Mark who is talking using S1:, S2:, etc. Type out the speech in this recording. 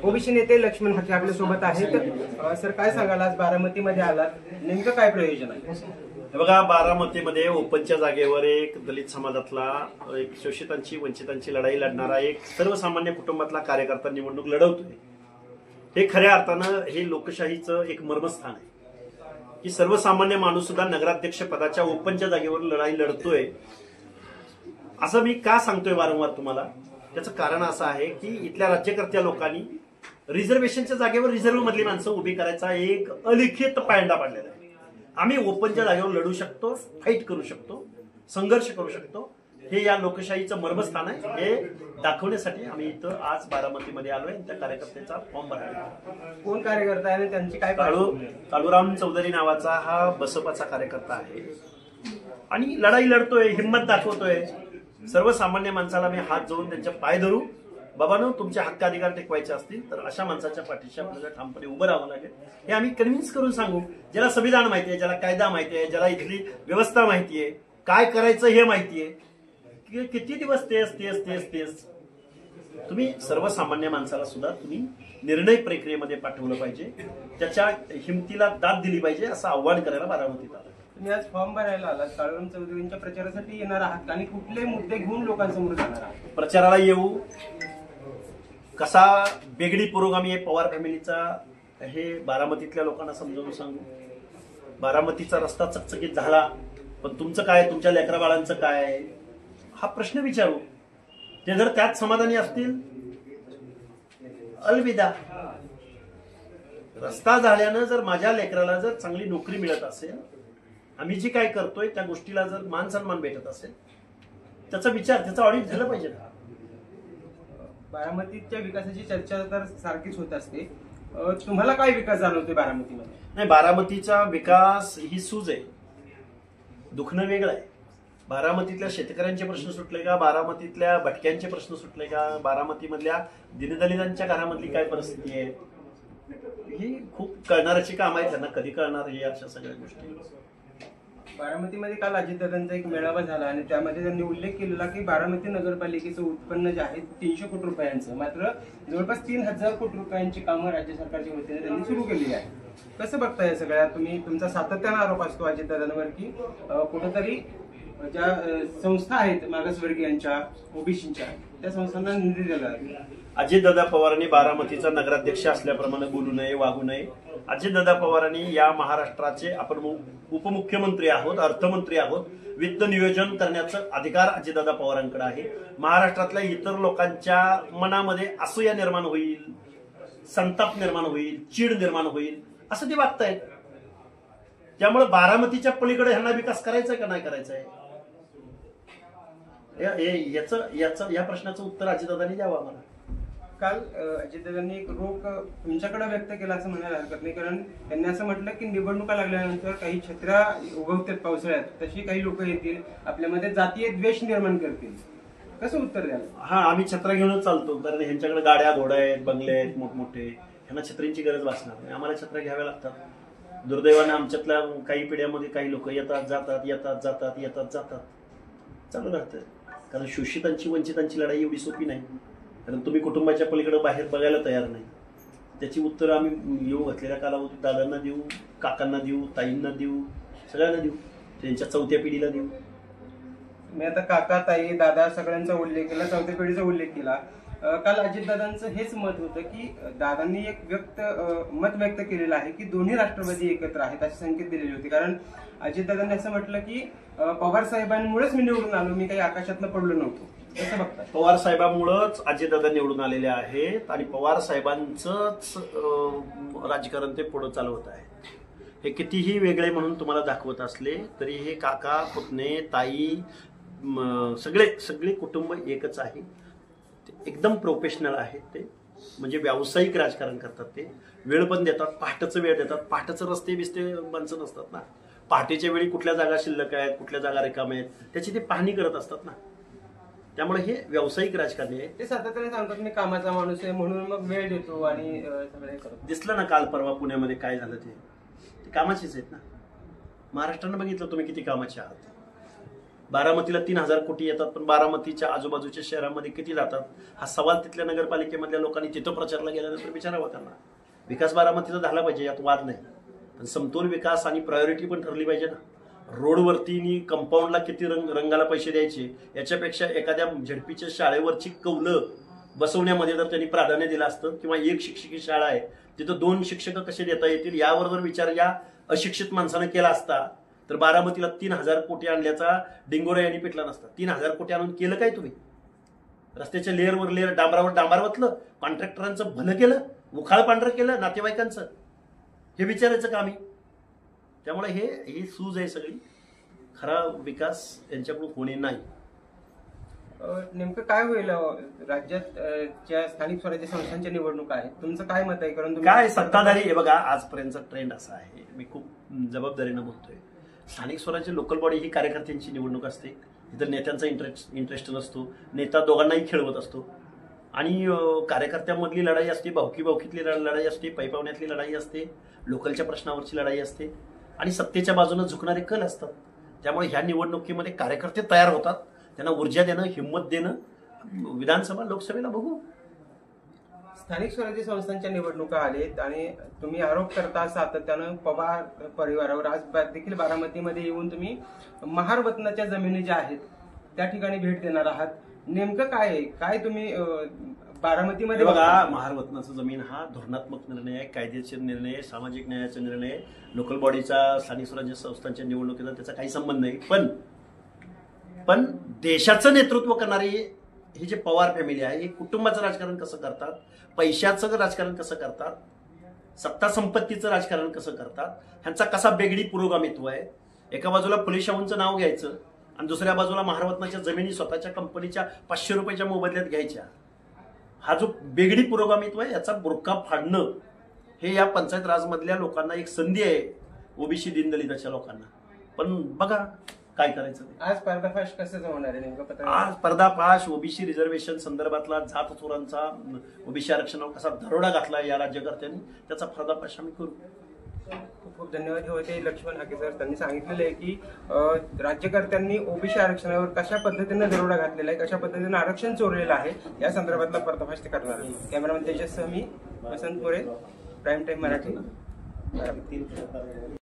S1: OBC नेते लक्ष्मण हाके आपल्या सोबत आहेत. सर, काय सांगाल, आज बारामतीमध्ये आलात, नेमकं काय प्रयोजन आहे?
S2: बघा, बारामतीमध्ये ओपनच्या जागेवर एक दलित समाजातला, एक शोषितांची वंचितांची लढाई लढणारा एक सर्वसामान्य कुटुंबातला कार्यकर्ता निवडणूक लढवतोय. हे खऱ्या अर्थानं हे लोकशाहीचं एक मर्मस्थान आहे की सर्वसामान्य माणूस सुद्धा नगराध्यक्ष पदाच्या ओपनच्या जागेवर लढाई लढतोय. असं मी का सांगतोय वारंवार तुम्हाला? त्याचं कारण असं आहे की इथल्या राज्यकर्त्या लोकांनी रिझर्वेशनच्या जागेवर रिझर्व्ह मधली माणसं उभी करायचा एक अलिखित पायंडा पाडलेला आहे. आम्ही ओपनच्या जागेवर लढू शकतो, फाईट करू शकतो, संघर्ष करू शकतो. हे या लोकशाहीचं मर्मस्थान आहे. हे दाखवण्यासाठी आम्ही इथं आज बारामतीमध्ये आलोय. त्या कार्यकर्त्याचा फॉर्म भरायला.
S1: कोण कार्यकर्ता आहे आणि त्यांची काय?
S2: काळूराम चौधरी नावाचा हा बसपाचा कार्यकर्ता आहे आणि लढाई लढतोय, हिंमत दाखवतोय. सर्वसामान्य माणसाला मी हात जोडून त्यांच्या पाय धरू, बाबांनो तुमचे हक्क अधिकार टिकवायचे असतील तर अशा माणसाच्या पाठीशी आपल्याला ठामपणे उभं राहावं लागेल. हे आम्ही कन्व्हिन्स करून सांगू. ज्याला संविधान माहिती आहे, ज्याला कायदा माहिती आहे, ज्याला इथली व्यवस्था माहिती आहे, काय करायचं हे माहिती आहे. किती दिवस तेच तुम्ही सर्वसामान्य माणसाला सुद्धा तुम्ही निर्णय प्रक्रियेमध्ये पाठवलं पाहिजे, त्याच्या हिमतीला दाद दिली पाहिजे, असं आव्हान करायला बारामतीत आलं.
S1: तुम्ही आज फॉर्म भरायला आलात, काळूराम चौधरींच्या प्रचारासाठी येणार आहात आणि कुठले मुद्दे घेऊन लोकांसमोर जाणार आहात?
S2: प्रचाराला येऊ, कसा बेगडी पुरोगामी आहे पवार फॅमिलीचा हे बारामतीतल्या लोकांना समजावून सांगू. बारामतीचा रस्ता चकचकीत झाला, पण तुमचं काय, तुमच्या लेकरा बाळांचं काय, हा प्रश्न विचारू. ते जर त्यात समाधानी असतील, अलविदा. रस्ता झाल्यानं जर माझ्या लेकराला जर चांगली नोकरी मिळत असेल, आम्ही जी काय करतोय त्या गोष्टीला जर मान सन्मान भेटत असेल, त्याचा विचार, त्याचा ऑडिट झालं पाहिजे.
S1: बारामतीच्या विकासाची चर्चा तर सारखीच होत असते. तुम्हाला काय विकास जाणवतोय बारामतीमध्ये?
S2: नाही, बारामतीचा विकास ही सूज आहे, दुखणं वेगळं आहे. बारामतीतल्या शेतकऱ्यांचे प्रश्न सुटले का? बारामतीतल्या भटक्यांचे प्रश्न सुटले का? बारामतीमधल्या दीनदलितांच्या घरामधली काय परिस्थिती आहे, ही खूप कळणाऱ्याची काम आहे. त्यांना कधी कळणार हे अशा सगळ्या गोष्टी.
S1: बारामतीमध्ये काल अजितदादांचा एक मेळावा झाला आणि त्यामध्ये त्यांनी उल्लेख केलेला की बारामती नगरपालिकेचं उत्पन्न जे आहे 300 कोटी रुपयांचं, मात्र जवळपास 3000 कोटी रुपयांची कामं राज्य सरकारच्या वतीने त्यांनी सुरू केली आहे. कसं बघताय या सगळ्या? तुम्ही, तुमचा सातत्यानं आरोप असतो अजितदादांवर की कुठेतरी ज्या संस्था आहेत मागासवर्गीयांच्या, ओबीसीच्या, त्या संस्थांना निधी दिला.
S2: अजितदादा पवारांनी बारामतीचा नगराध्यक्ष असल्याप्रमाणे बोलू नये, वागू नये. अजितदादा पवारांनी या महाराष्ट्राचे, आपण उपमुख्यमंत्री आहोत, अर्थमंत्री आहोत, वित्त नियोजन करण्याचा अधिकार अजितदादा पवारांकडे आहे. महाराष्ट्रातल्या इतर लोकांच्या मनामध्ये असूया निर्माण होईल, संताप निर्माण होईल, चीड निर्माण होईल, असं ते वागतायत. त्यामुळे बारामतीच्या पलीकडे ह्यांना विकास करायचा आहे का नाही करायचा आहे, या प्रश्नाचं उत्तर अजितदादांनी द्यावं आम्हाला.
S1: काल अजितदादांनी एक रोख तुमच्याकडे व्यक्त केला असं म्हणायला हरकत नाही, कारण त्यांनी असं म्हटलं की निवडणुका लागल्यानंतर काही छत्र्या उगवतात पावसाळ्यात, तशी काही लोक येतील, आपल्यामध्ये जातीय द्वेष निर्माण करतील. कसं उत्तर द्याल?
S2: हा, आम्ही छत्र्या घेऊनच चालतो, कारण ह्यांच्याकडे गाड्या, घोड्या आहेत, बंगले आहेत मोठमोठे. ह्यांना छत्रींची गरज भासणार नाही, आम्हाला छत्र्या घ्याव्या लागतात. दुर्दैवाने आमच्यातल्या काही पिढ्यामध्ये काही लोक येतात जातात चालू राहतं. कारण शोषितांची वंचितांची लढाई एवढी सोपी नाही, कारण तुम्ही कुटुंबाच्या पलीकडे बाहेर बघायला तयार नाही. त्याची उत्तरं आम्ही येऊ घातलेल्या कालावधीत दादांना देऊ, काकांना देऊ, ताईंना देऊ, सगळ्यांना देऊ, त्यांच्या चौथ्या पिढीला देऊ.
S1: मी आता काका, ताई, दादा सगळ्यांचा उल्लेख केला, चौथ्या पिढीचा उल्लेख केला. काल अजितदादांचं हेच मत होतं की दादांनी एक मत व्यक्त केलेलं आहे की दोन्ही राष्ट्रवादी एकत्र आहेत, असे संकेत दिलेले होते. कारण अजितदादांनी असं म्हटलं की पवार साहेबांमुळेच मी निवडून आलो, मी काही आकाशातनं पडलो नव्हतो. कसं बघता?
S2: पवार साहेबांमुळेच अजितदादा निवडून आलेले आहेत आणि पवार साहेबांचंच राजकारण ते पुढे चालवत आहे. हे कितीही वेगळे म्हणून तुम्हाला दाखवत असले तरी हे काका, पुतणे, ताई, सगळे कुटुंब एकच आहे. एकदम प्रोफेशनल आहेत ते, म्हणजे व्यावसायिक राजकारण करतात. ते वेळ पण देतात, पहाटेचं वेळ देतात. पहाटेचं रस्ते बिस्ते माणसं नसतात ना, पहाटेच्या वेळी कुठल्या जागा शिल्लक आहेत, कुठल्या जागा रिकाम्या आहेत, त्याची ते पाहणी करत असतात ना. त्यामुळे हे व्यावसायिक राजकारणी आहे.
S1: ते सातत्याने सांगतात मी कामाचा माणूस आहे म्हणून मग वेळ देतो आणि सगळे करतो.
S2: दिसलं ना काल परवा पुण्यामध्ये काय झालं, ते कामाचीच आहेत ना. महाराष्ट्रानं बघितलं तुम्ही किती कामाचे आहात. बारामतीला 3,000 कोटी येतात, पण बारामतीच्या आजूबाजूच्या शहरांमध्ये किती जातात हा सवाल तिथल्या नगरपालिकेमधल्या लोकांनी तिथं प्रचारला गेल्यानंतर विचारावं त्यांना. विकास बारामतीचा झाला पाहिजे, यात वाद नाही, पण समतोल विकास आणि प्रायोरिटी पण ठरली पाहिजे ना. रोडवरती कंपाऊंडला किती रंगाला पैसे द्यायचे याच्यापेक्षा एखाद्या झडपीच्या शाळेवरची कौलं बसवण्यामध्ये जर त्यांनी प्राधान्य दिलं असतं, किंवा एक शिक्षकी शाळा आहे तिथं 2 शिक्षक कसे देता येतील यावर जर विचार या अशिक्षित माणसानं केला असता तर बारामतीला 3,000 कोटी आणल्याचा डिंगोरा यांनी पिटला नसता. 3,000 कोटी आणून केलं काय तुम्ही? रस्त्याच्या लेअरवर लेअर, डांबरावर डांबार वतलं, कॉन्ट्रॅक्टरांचं भलं केलं, उखाळ पांढरं केलं, नातेवाईकांचं, हे विचारायचं का आम्ही? त्यामुळे ही सूज आहे सगळी. खरा विकास यांच्याकडून होणे नाही.
S1: नेमकं काय होईल राज्यात ज्या स्थानिक स्वराज्य संस्थांच्या निवडणुका आहेत, तुमचं काय मत आहे? कारण
S2: काय सत्ताधारी हे बघा, आजपर्यंतचा ट्रेंड असा आहे, मी खूप जबाबदारीनं बोलतोय, स्थानिक स्वराज्य लोकल बॉडी ही कार्यकर्त्यांची निवडणूक असते. इथं नेत्यांचा इंटरेस्ट नसतो, नेता दोघांनाही खेळवत असतो, आणि कार्यकर्त्यांमधली लढाई असते, भावकीतली लढाई असते, पैपावण्यातली लढाई असते, लोकलच्या प्रश्नावरची लढाई असते, आणि सत्तेच्या बाजूने झुकणारे कल असतात. त्यामुळे ह्या निवडणुकीमध्ये कार्यकर्ते तयार होतात, त्यांना ऊर्जा देणं, हिंमत देणं. विधानसभा लोकसभेला बघू.
S1: स्थानिक स्वराज्य संस्थांच्या निवडणुका आलेत आणि तुम्ही आरोप करता सातत्यानं पवार परिवारावर. आज देखील बारामतीमध्ये येऊन तुम्ही महारवतनाच्या जमिनी ज्या आहेत त्या ठिकाणी भेट देणार आहात. नेमकं काय आहे? काय तुम्ही बारामतीमध्ये
S2: बघा, महारवतनाचा जमीन हा धोरणात्मक निर्णय आहे, कायदेशीर निर्णय आहे, सामाजिक न्यायाचा निर्णय आहे. लोकल बॉडीचा स्थानिक स्वराज्य संस्थांच्या निवडणुकीचा त्याचा काही संबंध नाही. पण देशाचं नेतृत्व करणारी ही जे पवार फॅमिली आहे, हे कुटुंबाचं राजकारण कसं करतात, पैशाचं राजकारण कसं करतात, सत्ता संपत्तीचं राजकारण कसं करतात, ह्यांचा कसा बेगडी पुरोगामित्व आहे. एका बाजूला फुले शाहूंचं नाव घ्यायचं आणि दुसऱ्या बाजूला महारवतनाच्या जमिनी स्वतःच्या कंपनीच्या 500 रुपयाच्या मोबदल्यात घ्यायच्या. हा जो बेगडी पुरोगामित्व आहे याचा बुरका फाडणं हे या पंचायत राजमधल्या लोकांना एक संधी आहे, ओबीसी दीनदलिताच्या लोकांना. पण बघा काय करायचं.
S1: आज पर्दाफाश कसं होणार आहे नेमकं?
S2: आज पर्दाफाश ओबीसी रिझर्वेशन संदर्भातला जात चोरांचा ओबीसी आरक्षणावर कसा दरोडा घातला या राज्यकर्त्यांनी, त्याचा पर्दाफाश आम्ही करू.
S1: खूप खूप धन्यवाद. हे होते लक्ष्मण हाके सर. त्यांनी सांगितलेलं आहे की राज्यकर्त्यांनी ओबीसी आरक्षणावर कशा पद्धतीने दरोडा घातलेला आहे, कशा पद्धतीने आरक्षण चोरलेलं आहे या संदर्भातला पर्दाफाश ते करणार आहे. कॅमेरामॅन तेजससह मी वसंत मोरे, प्राईम टाइम मराठी, बारामती.